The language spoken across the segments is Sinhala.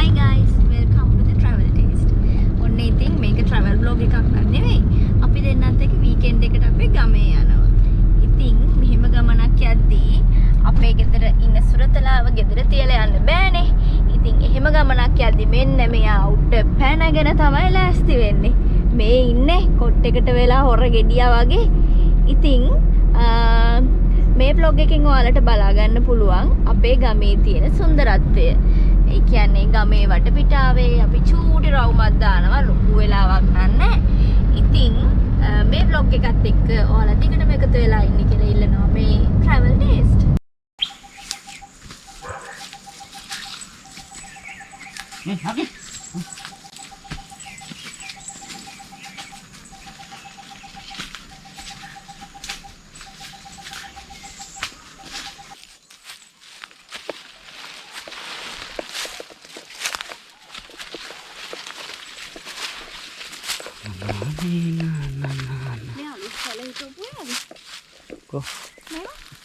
Hi guys, welcome to the travel taste. ඔන්න ඉතින් මේක travel vlog එකක් නෙවෙයි. අපි දෙන්නත් එක්ක weekend එකට අපි ගමේ යනවා. ඉතින් මෙහෙම ගමනක් යද්දී අපේ ගෙදර ඉන්න සුරතලාව ගෙදර තියලා යන්න බෑනේ. ඉතින් එහෙම ගමනක් යද්දී මෙන්න මෙයා උඩ පැනගෙන තමයි ලෑස්ති වෙන්නේ. මේ ඉන්නේ කොට් එකට වෙලා හොර ගෙඩියා වගේ. ඉතින් මේ vlog එකෙන් ඔයාලට බලා ගන්න පුළුවන් අපේ ගමේ තියෙන සුන්දරත්වය. ඒ කියන්නේ ගමේ වටපිටාවේ අපි චූටි රවුමක් දානවා ලොකු වෙලාවක් නැහැ. ඉතින් මේ vlog එකත් එක්ක ඔයාලා දිගටම එකතු වෙලා ඉන්න කියලා ඉල්ලනවා මේ travel taste. Okay.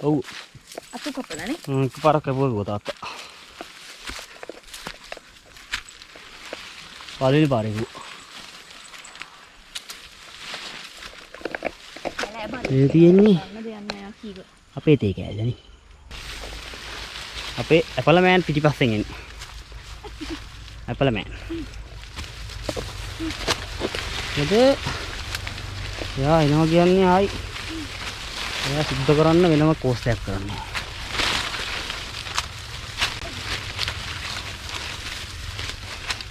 Oh, aku kapal nih. Kepala kebun buat apa? Paling baru bu. Jadi ini apa itu kayak ni? Apa Apple Man piti passing ini? Apple Man. Jadi ya ini bagian ni hai. Ya sudah kerana memang cost tak kerana.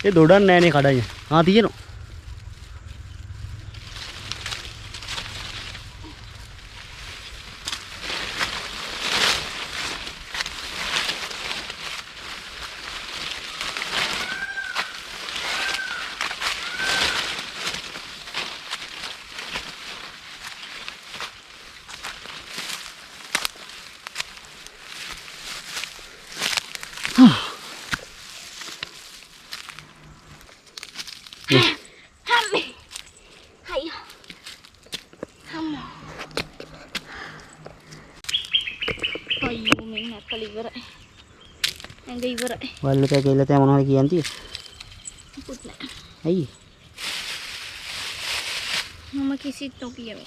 Ini dodan ni kadanya. हाँ तीजे no. Walau tak kira tak mana lagi nanti. Ayi. Mama kisi tu kiam.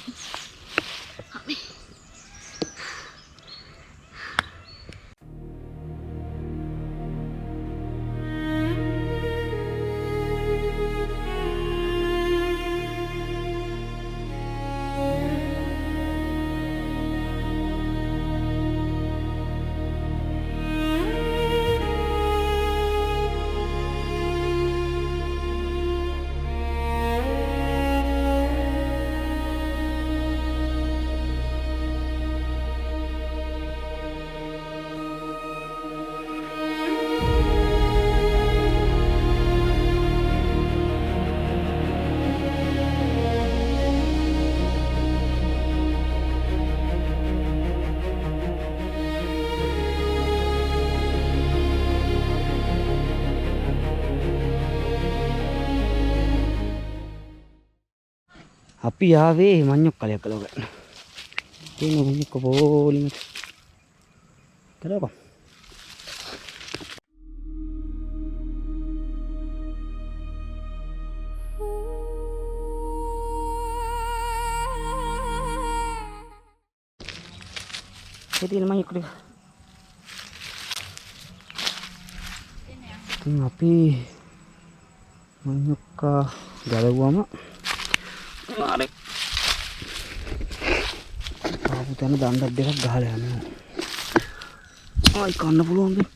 Api ya we manyok kali kalau kan. Ini manyok ko boleh. Kenapa? Jadi ini manyok dia. Ini api manyok ka gala gua mak. Narik. Aku tanya dandar dia gale ane. Ay kanna puluhan deh.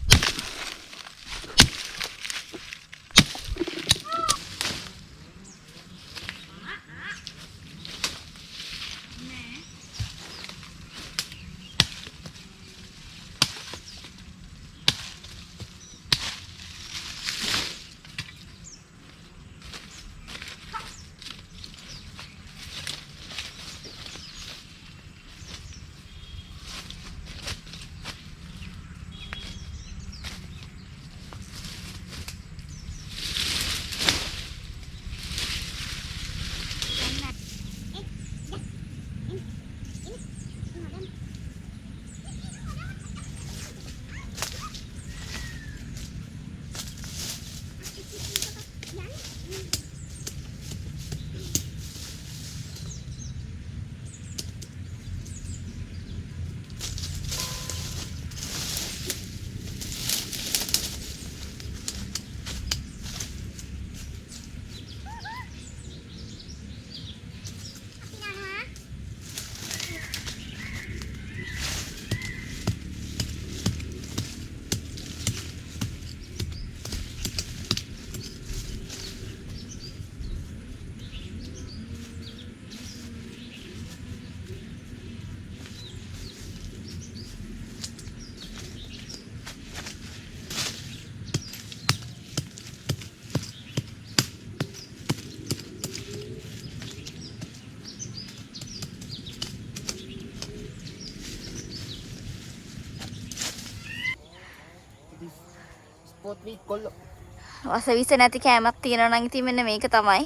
වසවිස නැති කෑමක් තියෙනවා නම් ඉතින් මෙන්න මේක තමයි.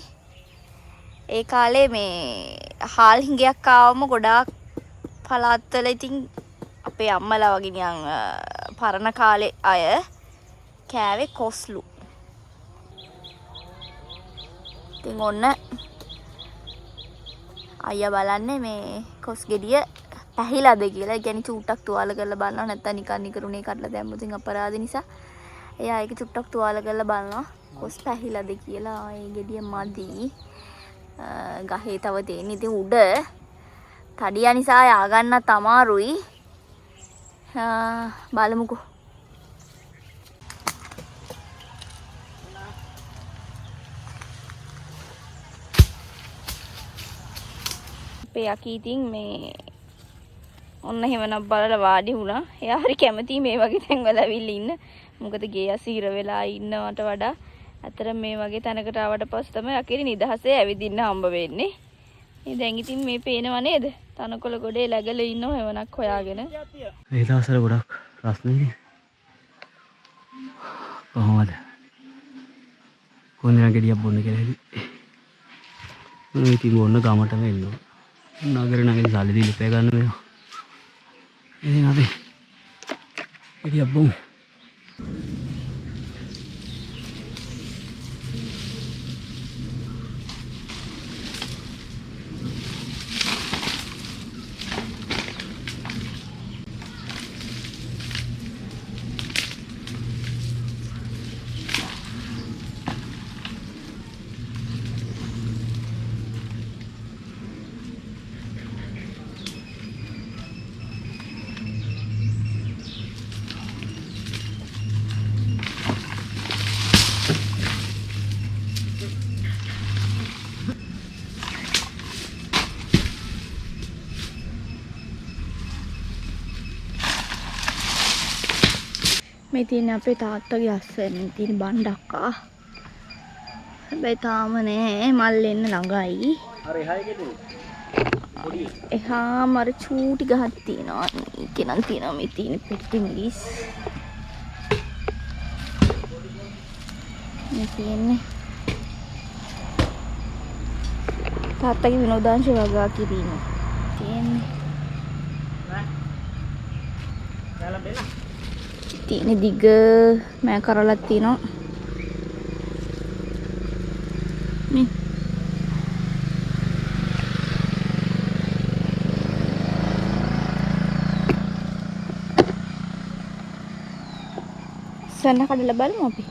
ඒ කාලේ මේ හාල් හිඟයක් ආවම ගොඩාක් පළාත්වල ඉතින් අපේ අම්මලා වගේ නිකන් පරණ කාලේ අය කෑවේ කොස්ලු. ඉතින් ඔන්න අයියා බලන්නේ මේ කොස් ගෙඩිය පැහිලාද කියලා. ඒ කියන්නේ චූට්ටක් තුවාල කරලා බලනවා. නැත්නම් නිකන් නිකරුණේ කඩලා දැම්මොත් අපරාධ නිසා. එයා ඒක චුට්ටක් තුවාල කරලා බලනවා කොස් පැහිලාද කියලා. ඒ ගෙඩිය මදි. ගහේ තව තියෙන. ඉතින් උඩ තඩියා නිසා ය아가න්නත් අමාරුයි. බලමුකෝ. අපේ යකී ඉතින් මේ ඔන්න එහෙමනම් බලලා වාඩි වුණා. එයා හරි කැමතියි මේ වගේ තැන්වල ඇවිල්ලා ඉන්න. මොකද ගේ අසීර වෙලා ඉන්නවට වඩා අතර මේ වගේ තැනකට ආවට පස්සේ තමයි යකිරි නිදහසේ ඇවිදින්න හම්බ වෙන්නේ. මේ දැන් ඉතින් මේ පේනව නේද? තනකොළ ගොඩේ läගලා ඉන්නව එවනක් හොයාගෙන. මේ දවස්වල ගොඩක් රස්නේ. කොහොමද? කොන්දර ගෙඩියක් බොන්න කියලා හිති. මම ඉතින් බොන්න ගමටම එන්නවා. නගර නගරේ සල්ලි දීලා පෑ ගන්න මේවා. ඉතින් අපි ගෙඩියක් බොමු. මේ තියෙන අපේ තාත්තගේ අස්සෙන් තියෙන බණ්ඩක්කා. හැබැයි තාම නෑ මල් එන්න ළඟයි. අර එහා එකේ පොඩි එහා මර චූටි ගහක් තියෙනවා. ඒකේ නම් තියෙනවා මේ තියෙන පෙට්ටි මිරිස්. මේ තියෙන්නේ තාත්තගේ විනෝදාංශ වගා කිරීම. තියෙන්නේ තියෙන දිග මෑ කරලක් තියෙනවා. මේ සන්න කඩලා බලමු අපි.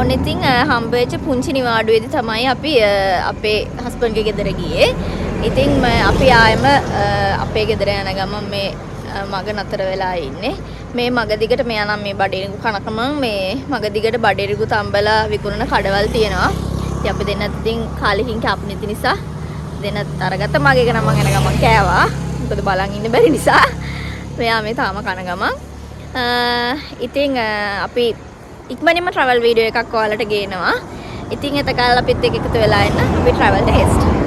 ඔන්න ඉතින් හම්බෙච්ච පුංචි නිවාඩුවේදී තමයි අපි අපේ හස්බන්ඩ්ගේ ගෙදර ගියේ. ඉතින් අපි ආයෙම අපේ ගෙදර යන ගමන් මේ මග නතර වෙලා ඉන්නේ. මේ මග දිගට මෙයා නම් මේ බඩේරිගු කනකම මේ මග දිගට බඩේරිගු තම්බලා විකුණන කඩවල් තියෙනවා. ඉතින් අපි දෙන්නත් ඉතින් කාලෙකින් කෑපු නැති නිසා දෙන්නත් අරගත්ත. මගේ එක නම් මං යන ගමන් කෑවා. මොකද බලන් ඉන්න බැරි නිසා. මෙයා මේ තාම කන ගමන් ඉතින් අපි ඉක්මනින්ම travel video එකක් ඔයාලට ගේනවා. ඉතින් එතකල් අපිත් එක්ක එකතු වෙලා ඉන්න අපි travel taste